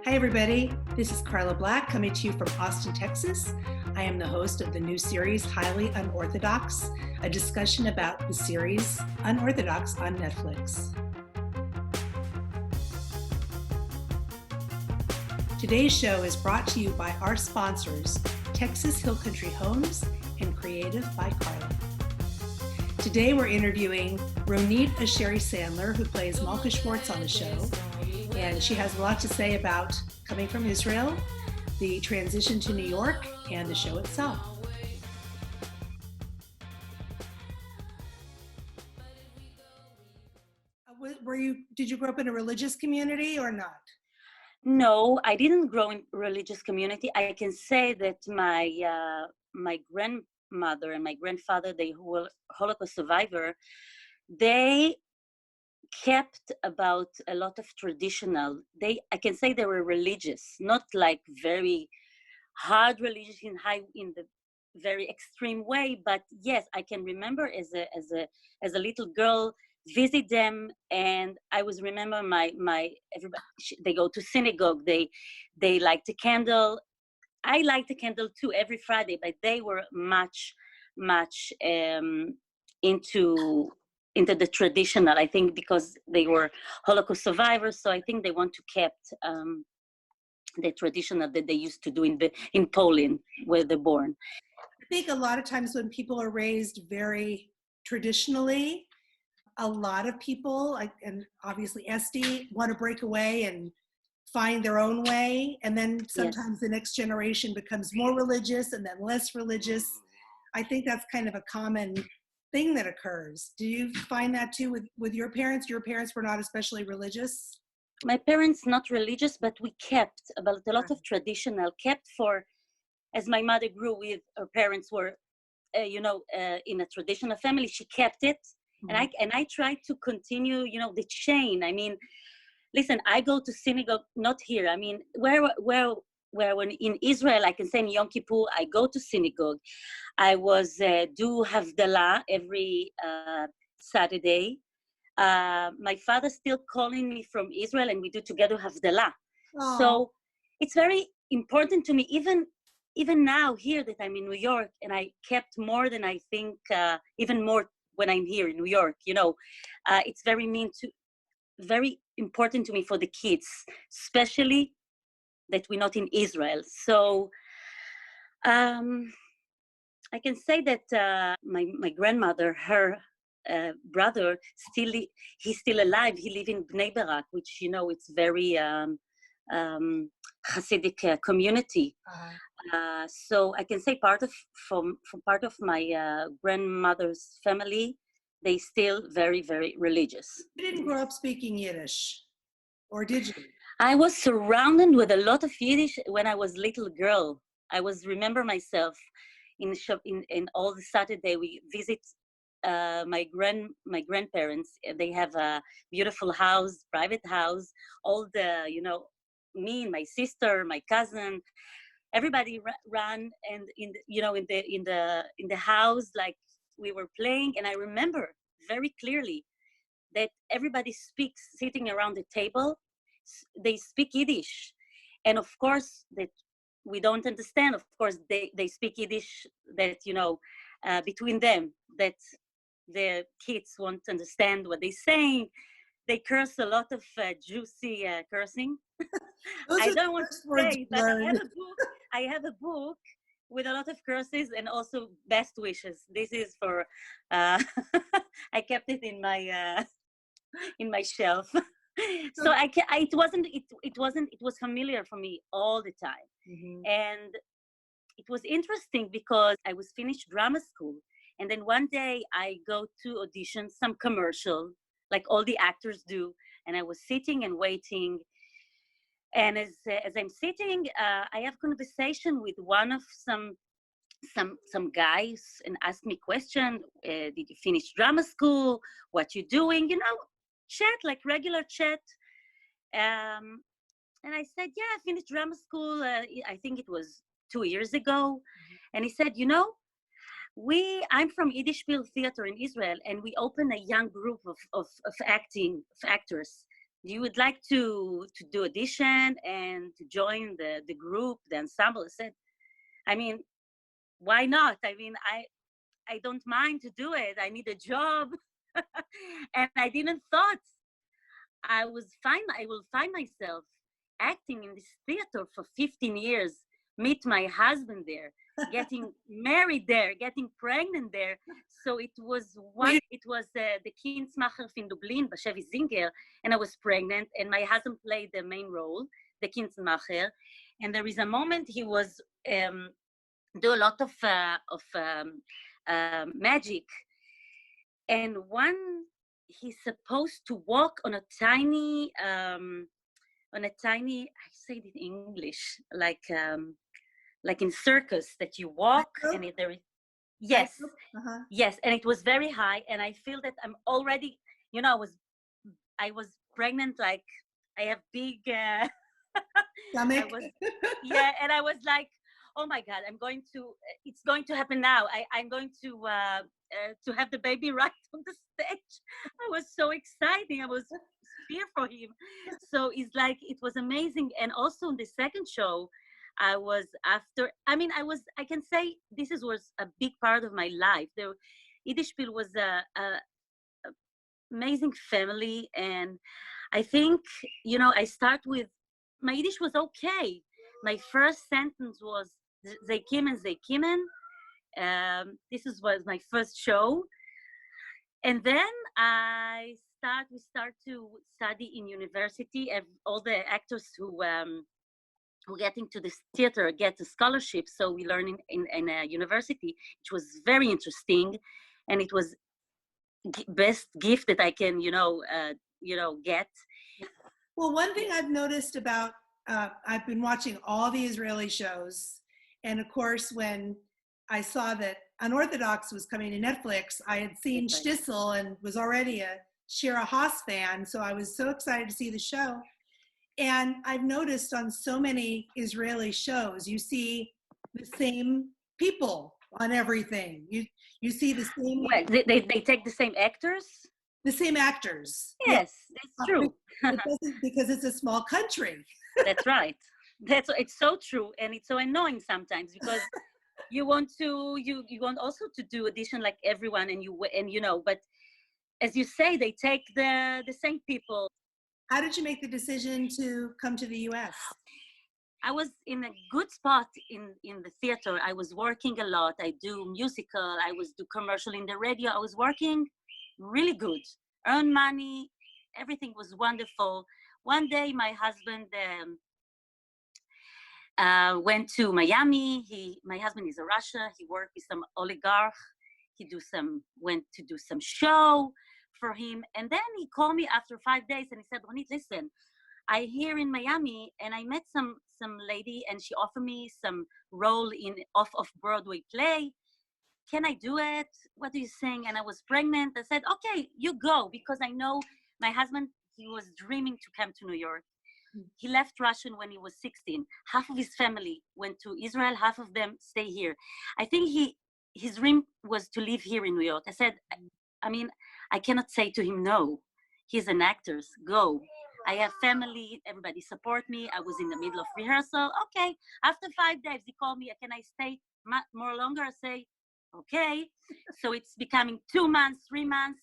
Hi, everybody. This is Carla Black coming to you from Austin, Texas. I am the host of the new series, Highly Unorthodox, a discussion about the series Unorthodox on Netflix. Today's show is brought to you by our sponsors, Texas Hill Country Homes and Creative by Carla. Today we're interviewing Ronit Asheri Sandler, who plays Malka Schwartz on the show. And she has a lot to say about coming from Israel, the transition to New York, and the show itself. Did you grow up in a religious community or not? No, I didn't grow in a religious community. I can say that my grandmother and my grandfather, they were Holocaust survivor, they kept about a lot of traditional. I can say they were religious, not like very hard religious in the very extreme way, but yes, I can remember as a little girl visit them, and I was remember my everybody, they go to synagogue, they light the candle. I light the candle too every Friday, but they were much into the traditional, I think, because they were Holocaust survivors. So I think they want to kept the traditional that they used to do in Poland, where they're born. I think a lot of times when people are raised very traditionally, a lot of people, and obviously Esty, want to break away and find their own way. And then sometimes the next generation becomes more religious and then less religious. I think that's kind of a common thing that occurs. Do you find that too with your parents? Your parents were not especially religious? My parents not religious, but we kept about a lot of traditional, kept for, as my mother grew with, her parents were, in a traditional family, she kept it. Mm-hmm. And I tried to continue, the chain. I mean, listen, I go to synagogue, not here. I mean, where when in Israel, I can say in Yom Kippur, I go to synagogue. I was do Havdalah every Saturday. My father still calling me from Israel, and we do together Havdalah. Aww. So it's very important to me, even now here that I'm in New York, and I kept more than I think, even more when I'm here in New York. It's very important to me for the kids, especially that we're not in Israel. So I can say that my grandmother, her brother, he's still alive. He lives in Bnei Brak, which, it's very Hasidic community. Uh-huh. So I can say from part of my grandmother's family, they still very, very religious. You didn't grow up speaking Yiddish, or did you? I was surrounded with a lot of Yiddish when I was little girl. I remember myself in all the Saturday we visit my grandparents. They have a beautiful house, private house. All the me and my sister, my cousin, everybody ran and in the house, like we were playing. And I remember very clearly that everybody speaks sitting around the table. They speak Yiddish, and of course that we don't understand. Of course they speak Yiddish that between them, that the kids won't understand what they're saying. They curse a lot of juicy cursing. I don't want to say, but I have a book with a lot of curses and also best wishes. This is for I kept it in my shelf. So it was familiar for me all the time. Mm-hmm. And it was interesting because I was finished drama school, and then one day I go to audition some commercial, like all the actors do, and I was sitting and waiting. And as I'm sitting, I have conversation with one of some guys, and ask me question. Did you finish drama school? What you doing? Chat, like regular chat. And I said, yeah, I finished drama school. I think it was 2 years ago. Mm-hmm. And he said, I'm from Yiddish Spiel Theater in Israel, and we opened a young group of actors. you would like to do audition and to join the group, the ensemble. I said, I mean, why not? I mean, I don't mind to do it. I need a job. And I didn't thought I will find myself acting in this theater for 15 years, meet my husband there, getting married there, getting pregnant there. So it was the Kindsmacher in Dublin, Bashevi Zinger, and I was pregnant, and my husband played the main role, the Kindsmacher. And there is a moment he was do a lot of magic, and one he's supposed to walk on a tiny I say it in English, like in circus that you walk and there is yes Uh-huh. yes, and it was very high, and I feel that I'm already, I was pregnant, like I have big Stomach. yeah, and I was like, oh my god, it's going to happen now. I'm going to have the baby right on the stage. I was so excited. I was fear for him. So it's like, it was amazing. And also in the second show, I can say was a big part of my life. The Yiddish Spiel was a amazing family. And I think, I start with, my Yiddish was okay. My first sentence was, They Kimmen, They Kimmen. Was my first show. And then we start to study in university. All the actors who get into this theater get a scholarship. So we learn in a university, which was very interesting. And it was best gift that I can, get. Well, one thing I've noticed about, I've been watching all the Israeli shows. And of course, when I saw that Unorthodox was coming to Netflix, I had seen Shtisel and was already a Shira Haas fan. So I was so excited to see the show. And I've noticed on so many Israeli shows, you see the same people on everything. You see the same. Well, they take the same actors? The same actors. Yes, that's true. Because it's a small country. That's right. It's so true, and it's so annoying sometimes because you want also to do audition like everyone, but as you say, they take the same people. How did you make the decision to come to the U.S.? I was in a good spot in the theater. I was working a lot. I do musical. I was do commercial in the radio. I was working really good, earn money. Everything was wonderful. One day, my husband went to Miami. My husband is a Russia. He worked with some oligarch. Went to do some show for him. And then he called me after 5 days and he said, Ronit, listen, I here in Miami and I met some lady and she offered me some role in off Broadway play. Can I do it? What are you saying? And I was pregnant. I said, okay, you go, because I know my husband, he was dreaming to come to New York. He left Russia when he was 16. Half of his family went to Israel. Half of them stay here. I think his dream was to live here in New York. I said, I cannot say to him, no. He's an actor. Go. I have family. Everybody support me. I was in the middle of rehearsal. Okay. After 5 days, he called me. Can I stay more longer? I say, okay. So it's becoming 2 months, 3 months,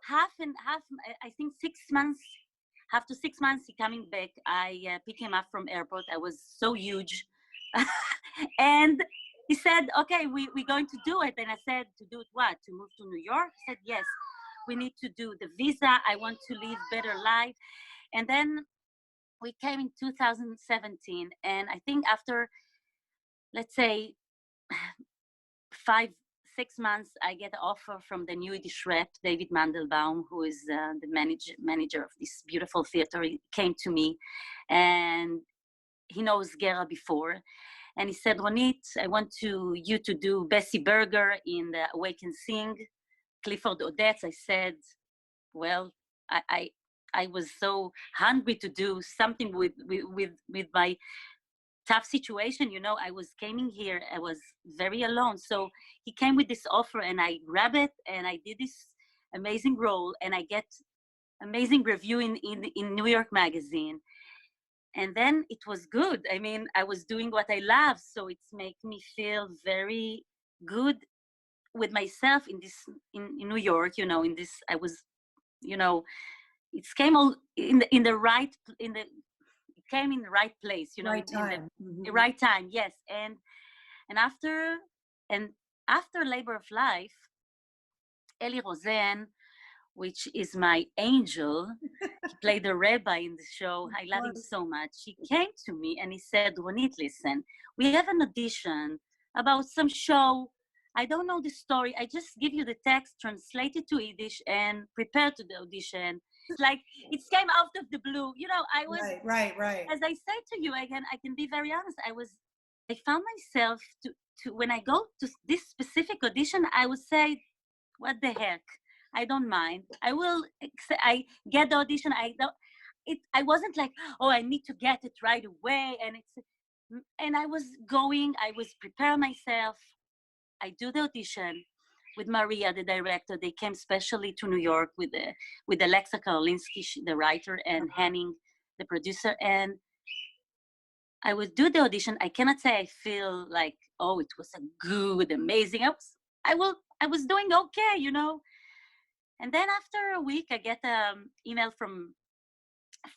half and half. I think 6 months. After 6 months, he coming back. I pick him up from airport. I was so huge. And he said, okay, we're going to do it. And I said, to do it what? To move to New York? He said, yes, we need to do the visa. I want to live better life. And then we came in 2017. And I think after, let's say, 6 months, I get an offer from the new Yiddish rep, David Mandelbaum, who is the manager of this beautiful theater. He came to me and he knows Gera before. And he said, Ronit, I want you to do Bessie Berger in the Awake and Sing, Clifford Odets. I said, well, I was so hungry to do something with my tough situation. I was coming here. I was very alone. So he came with this offer and I grabbed it and I did this amazing role and I get amazing review in New York Magazine. And then it was good. I mean, I was doing what I love, so it's make me feel very good with myself in New York. You know, in this I was, you know, it came all in the right in the it came in the right place. You know, Right in time. the right time. Yes, and after and after Labor of Life, Eli Rosen, which is my angel. He played the rabbi in the show. I love him so much. He came to me and he said, Ronit, listen, we have an audition about some show. I don't know the story. I just give you the text, translate it to Yiddish, and prepare to the audition. It's like it came out of the blue. You know, I was right. As I said to you, I can be very honest. I found myself to when I go to this specific audition, I would say, what the heck? I don't mind. I get the audition. I wasn't like, oh, I need to get it right away. And I was preparing myself. I do the audition with Maria, the director. They came specially to New York with Alexa Karolinsky, the writer, and Henning, the producer. And I would do the audition. I cannot say I feel like, oh, it was a good, amazing. I was doing okay, you know. And then after a week, I get an email from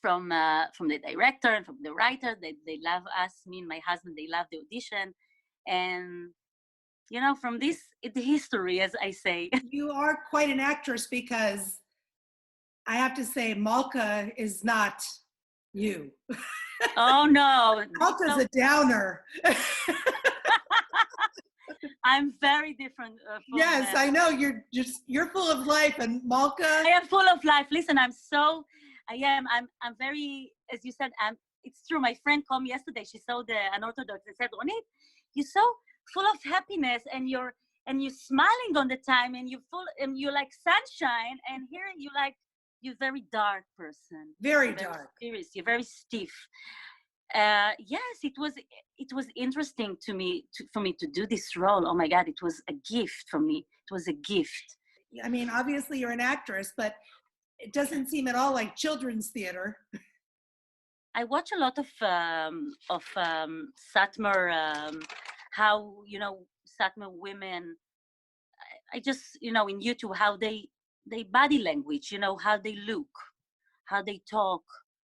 the director and from the writer. They love us, me and my husband. They love the audition, and you know, from this the history, as I say. You are quite an actress, because I have to say, Malka is not you. Oh no, Malka's a downer. I'm very different. Yes, I know. You're full of life, and Malka. I am full of life. Listen, I'm very, as you said, it's true. My friend called me yesterday. She saw the Unorthodox and said, Ronit, you're so full of happiness, and you're smiling on the time, and you're like sunshine, and here you're very dark person. Very you're dark. Very serious. You're very stiff. Yes, it was interesting to me for me to do this role. Oh my God, it was a gift for me. It was a gift. I mean, obviously you're an actress, but it doesn't seem at all like children's theater. I watch a lot of Satmar, how, you know, Satmar women. I just, you know, in YouTube, how they body language, you know, how they look, how they talk,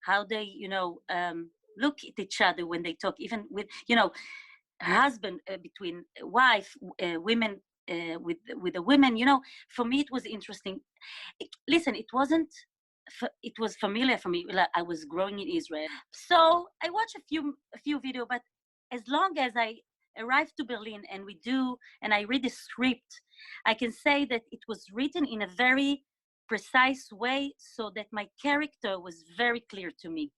how they, you know, look at each other when they talk, even with, you know, husband, between wife, women, with the women. You know, for me it was interesting. Listen, it was familiar for me. Like, I was growing in Israel, so I watched a few videos. But as long as I arrived to Berlin and I read the script, I can say that it was written in a very precise way, so that my character was very clear to me.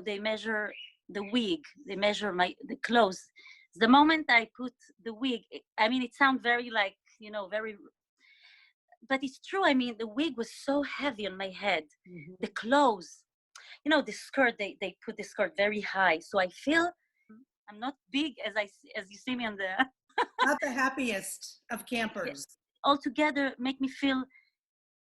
They measure the wig, they measure the clothes. The moment I put the wig, I mean, it sounds very like, you know, very, but it's true. I mean, the wig was so heavy on my head. Mm-hmm. The clothes, you know, the skirt, they put the skirt very high. So I feel I'm not big as you see me on the... Not the happiest of campers. Altogether make me feel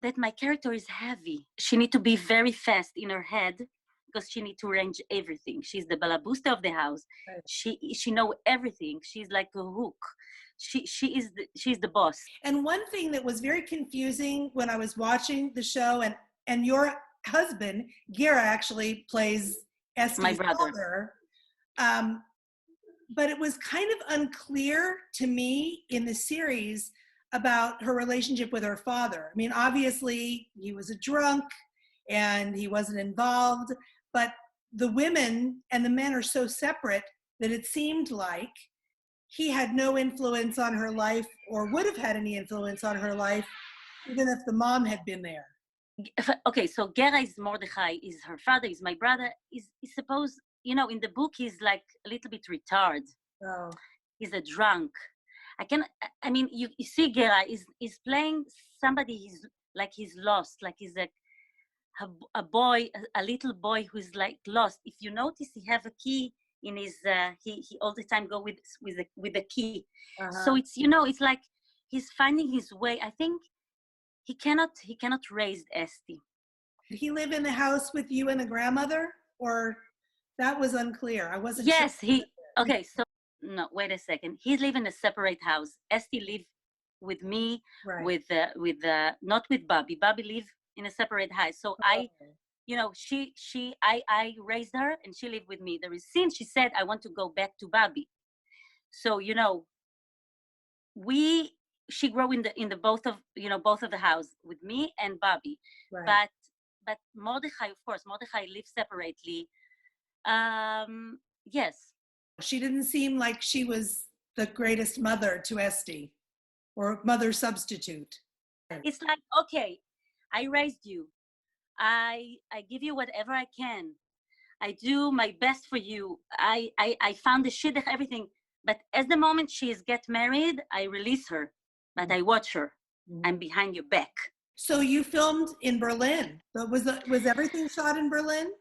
that my character is heavy. She need to be very fast in her head, because she need to arrange everything. She's the balabusta of the house. Right. She know everything. She's like a hook. She's the boss. And one thing that was very confusing when I was watching the show, and your husband Gera actually plays Esti's my brother. Father, but it was kind of unclear to me in the series about her relationship with her father. I mean, obviously he was a drunk and he wasn't involved, but the women and the men are so separate that it seemed like he had no influence on her life, or would have had any influence on her life, even if the mom had been there. Okay, so Gera is Mordechai, is her father, is my brother, is supposed, you know, in the book he's like a little bit retarded. Oh. He's a drunk. I mean, you see Gera is playing somebody he's lost, like he's a boy, a little boy who's like lost. If you notice, he have a key in his, he all the time go with the key. Uh-huh. So it's, you know, it's like he's finding his way. I think he cannot raise Esti. Did he live in the house with you and the grandmother, or that was unclear? I wasn't sure. Yes, okay, so no, wait a second. He live in a separate house. Esty live with me, Right. not with Bobby. Bobby live in a separate house. So I raised her and she lived with me. There is since she said, I want to go back to Bobby. So, she grew in the both of the house with me and Bobby. Right. But Mordechai, of course, Mordechai lives separately. Yes. She didn't seem like she was the greatest mother to Esty or mother substitute. It's like, okay, I raised you. I give you whatever I can. I do my best for you. I found the shidduch, everything. But as the moment she is get married, I release her. But I watch her. I'm behind your back. So you filmed in Berlin. Was everything shot in Berlin?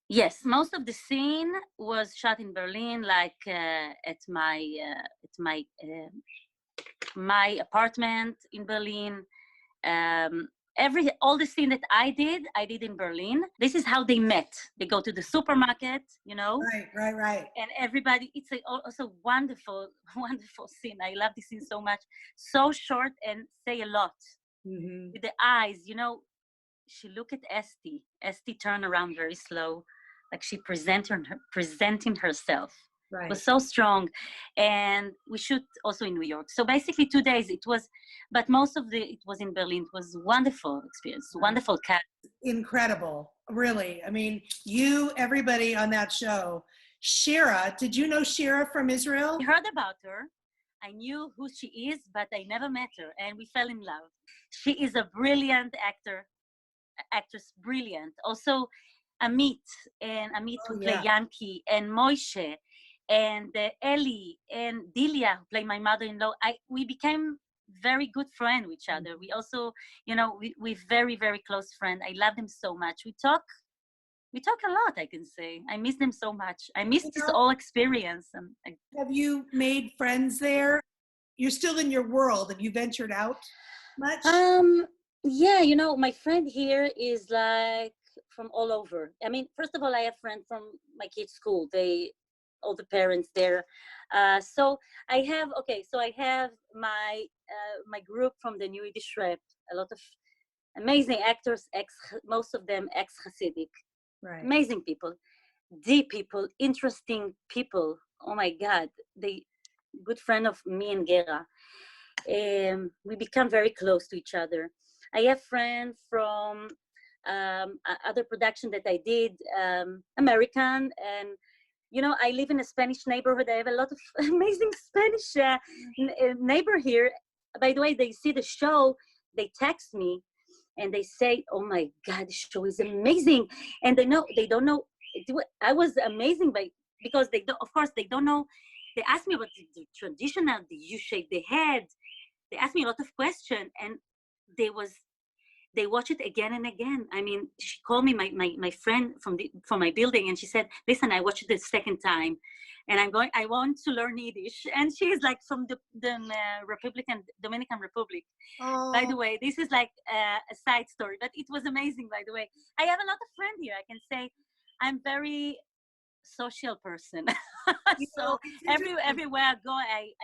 Yes, most of the scene was shot in Berlin, like at my apartment in Berlin. All the scene that I did in Berlin. This is how they met. They go to the supermarket, Right. And everybody, it's also wonderful, wonderful scene. I love this scene so much. So short and say a lot. Mm-hmm. With the eyes, she looked at Esty. Esty turned around very slow, like she presenting herself. Right. It was so strong. And we shoot also in New York. So basically 2 days it was, but most of it was in Berlin. It was a wonderful experience, wonderful cast. Incredible, really. I mean, everybody on that show. Shira, did you know Shira from Israel? I heard about her. I knew who she is, but I never met her, and we fell in love. She is a brilliant actress, brilliant. Also, Amit who play Yankee, and Moishe, and Ellie, and Delia, who play my mother-in-law. We became very good friends with each other. We also, we're very, very close friends. I love them so much. We talk a lot, I can say. I miss them so much. I miss this whole experience. Have you made friends there? You're still in your world. Have you ventured out much? Yeah, my friend here is like from all over. I mean, first of all, I have friends from my kids' school. All the parents there. So I have my group from the New Yiddish Rep. A lot of amazing actors, most of them ex-Hasidic. Right. Amazing people, deep people, interesting people. Oh my God, they good friend of me and Gera. We become very close to each other. I have friends from other production that I did, American, and I live in a Spanish neighborhood. I have a lot of amazing Spanish neighbor here. By the way, they see the show, they text me, and they say, "Oh my God, the show is amazing!" And they don't know. I was amazing because they don't know. They asked me about the traditional, the U-shape they had. They asked me a lot of questions, and they watch it again and again. I mean, she called me, my friend from my building, and she said, "Listen, I watched it the second time, and I want to learn Yiddish." And she is like from the Dominican Republic. Oh. By the way, this is like a side story, but it was amazing. By the way, I have a lot of friends here. I can say I'm very social person. So everywhere I go,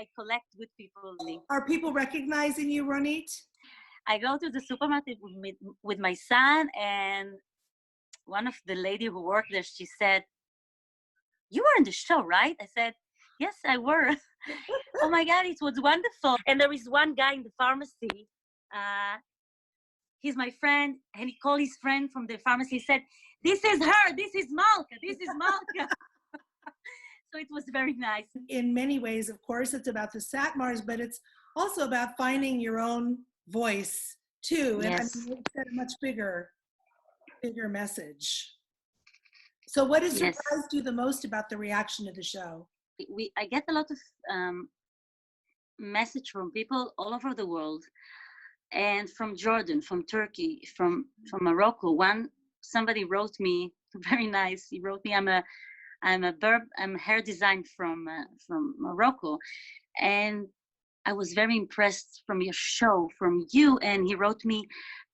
I collect good people. Are people recognizing you, Ronit? I go to the supermarket with my son, and one of the lady who worked there, she said, "You were in the show, right?" I said, "Yes, I were." Oh my God, it was wonderful. And there is one guy in the pharmacy. He's my friend, and he called his friend from the pharmacy. He said, "This is her. This is Malka. This is Malka." So it was very nice. In many ways, of course, it's about the Satmars, but it's also about finding your own voice too. And Yes. I mean, it's got a much bigger message. So what has surprised you the most about the reaction to the show? I get a lot of message from people all over the world, and from Jordan, from Turkey, from Morocco. Somebody wrote me, very nice. He wrote me, I'm a hair design from Morocco, and I was very impressed from your show, from you. And he wrote me,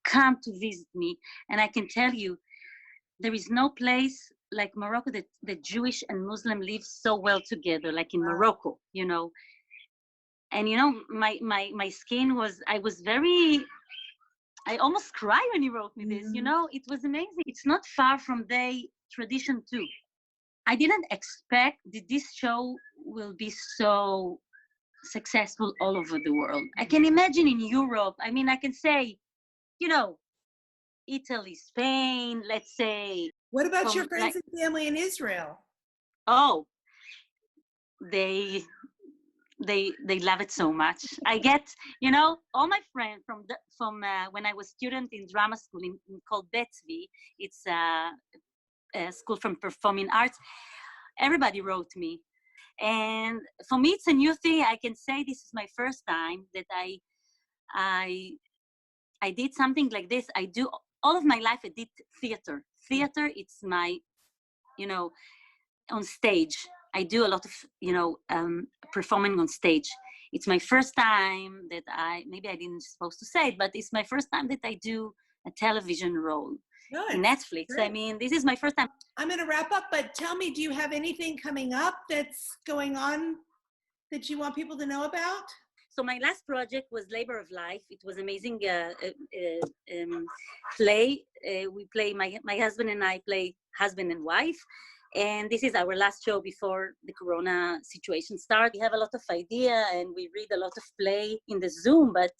"Come to visit me." And I can tell you, there is no place like Morocco that the Jewish and Muslim live so well together, like in Morocco, you know. And you know, my skin was, I almost cried when he wrote me this, you know, it was amazing. It's not far from their tradition too. I didn't expect that this show will be so successful all over the world. I can imagine in Europe, I mean, I can say, you know, Italy, Spain, let's say. What about your From, friends like, and family in Israel? oh, they love it so much. I get, you know, all my friends from when I was student in drama school called Betzvi. It's a school from performing arts. Everybody wrote me, and for me it's a new thing. I can say this is my first time that I did something like this. I do all of my life. I did theater. Theater, it's my, you know, on stage. I do a lot of, you know, performing on stage. It's my first time that maybe I didn't supposed to say it, but it's my first time that I do a television role in Netflix. Great. I mean, this is my first time. I'm going to wrap up, but tell me, do you have anything coming up that's going on that you want people to know about? So my last project was Labor of Life. It was amazing play. We play, my husband and I play husband and wife. And this is our last show before the Corona situation started. We have a lot of idea and we read a lot of play in the Zoom, but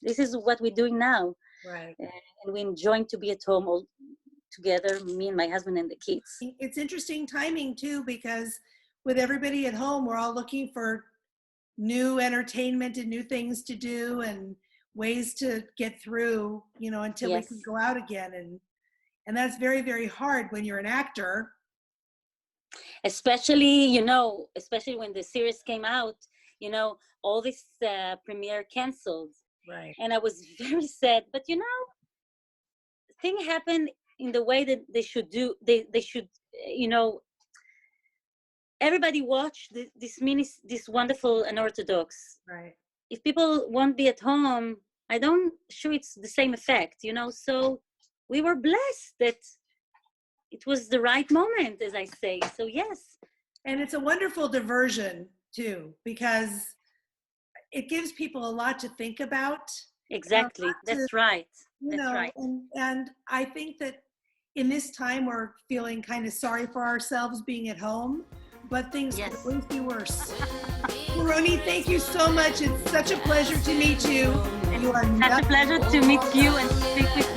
this is what we're doing now. Right. And we're enjoying to be at home all together, me and my husband and the kids. It's interesting timing too, because with everybody at home, we're all looking for new entertainment and new things to do and ways to get through, you know, until we can go out again. And that's very, very hard when you're an actor. Especially, you know, especially when the series came out, you know, all this premiere canceled. Right. And I was very sad, but you know, things happen in the way that they should do. They should, you know, everybody watch this wonderful Unorthodox. Right. If people won't be at home, I don't sure it's the same effect, you know. So we were blessed that it was the right moment, as I say. So yes. And it's a wonderful diversion too, because it gives people a lot to think about. Exactly. That's right. That's right. And I think that in this time we're feeling kind of sorry for ourselves being at home, but things could always be worse. Roni, thank you so much. It's such a pleasure to meet you. You are such a pleasure to meet you and speak with you.